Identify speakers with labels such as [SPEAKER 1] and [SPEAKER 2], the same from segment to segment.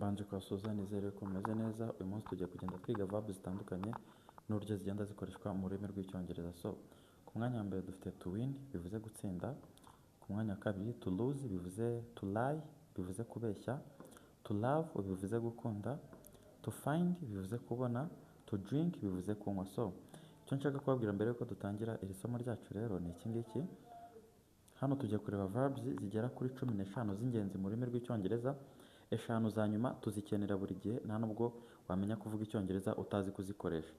[SPEAKER 1] Mbanje kubasuhuza nizere ko mumeze neza. Uyu munsi tugiye kugenda twiga verbs zitandukanye n'uburyo zigenda zikoreshwa mu rurimi rw'icyongereza. So ku mwanya wa mbere dufite to win bivuze gutsinda, ku mwanya wa kabiri to lose bivuze to lie bivuze kubeshya, to love bivuze gukunda, to find bivuze kubona, to drink bivuze kunywa. So icyo nshaka kubabwira mbere yuko dutangira iri somo ryacu rero ni iki ngiki. Hano tugiye kureba verbs zigera kuri 15 z'ingenzi mu rurimi rw'icyongereza. Eshanu za nyuma tuzikenera buri gihe, nta nubwo wamenya kuvuga icyongereza utazi kuzikoresha.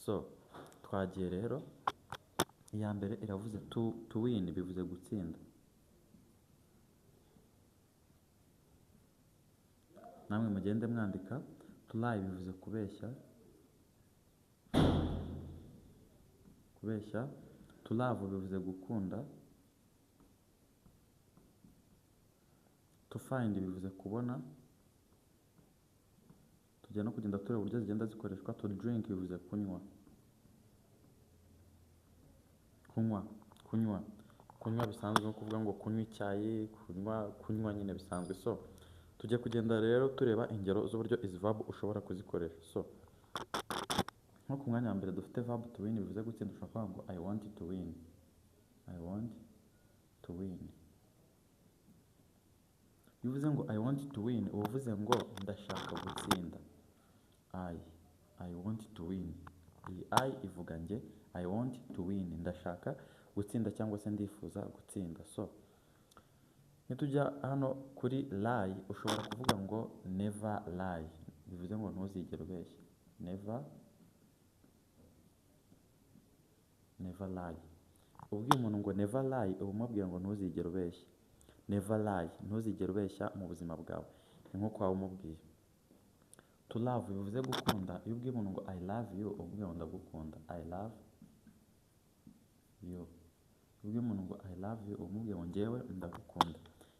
[SPEAKER 1] So twagiye rero, iya mbere iravuze to win bivuze gutsinda. Namwe mugende mwandika. To lie bivuze kubeshya, to love bivuze gukunda, to find bivuze kubona. Tujya no kugenda tureba uburyo zigenda zikoreshwa. To drink bivuze kunywa, kunywa bisanzwe no kuvuga ngo kunywa icyayi, kunywa nyine bisanzwe. So tujye kugenda rero tureba ingero z'uburyo izi verb ushobora kuzikoresha. So nko ku mwanya wa mbere dufite verb to win bivuze gutsinda. Ushobora kuvuga ngo I want to win, I want to win. Bivuze ngo I want to win, uba uvuze ngo ndashaka gutsinda. I want to win. Iyi I ivuga nge, I want to win, ndashaka gutsinda cyangwa se ndifuza gutsinda. So nitujya hano kuri lie, ushobora kuvuga ngo never lie, bivuze ngo ntuzigere ubeshya. Never lie. Ubwiye umuntu ngo never lie, uba umubwiye ngo ntuzigere ubeshya. Never lie, ntuzigere ubeshya mu buzima bwawe. Ni nko kwa umubwiye. To love bivuze gukunda. Iyo ubwiye umuntu ngo I love you, ubwiye ngo ndagukunda. I love you. Ubwiye umuntu ngo I love you, umubwiye ngo njyewe ndagukunda.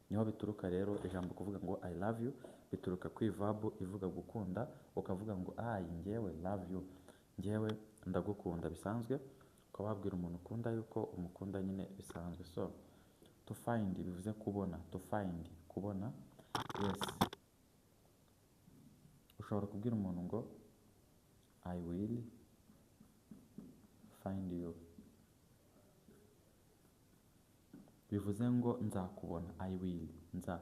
[SPEAKER 1] Niho bituruka rero ijambo kuvuga ngo I love you, bituruka ku verb ivuga gukunda, ukavuga ngo njyewe love you, njyewe ndagukunda bisanzwe. Ukaba wabwira umuntu ukunda yuko umukunda nyine bisanzwe. So to find bivuze kubona. To find, kubona. Yes. Ushobora kubwira umuntu ngo I will find you, bivuze ngo nzakubona. I will, nza.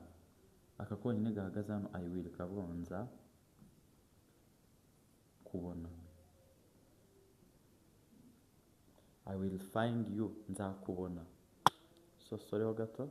[SPEAKER 1] Aka konyine gahagaze hano I will kavuga ngo nza kubona. I will find you, nzakubona. So soreho gato.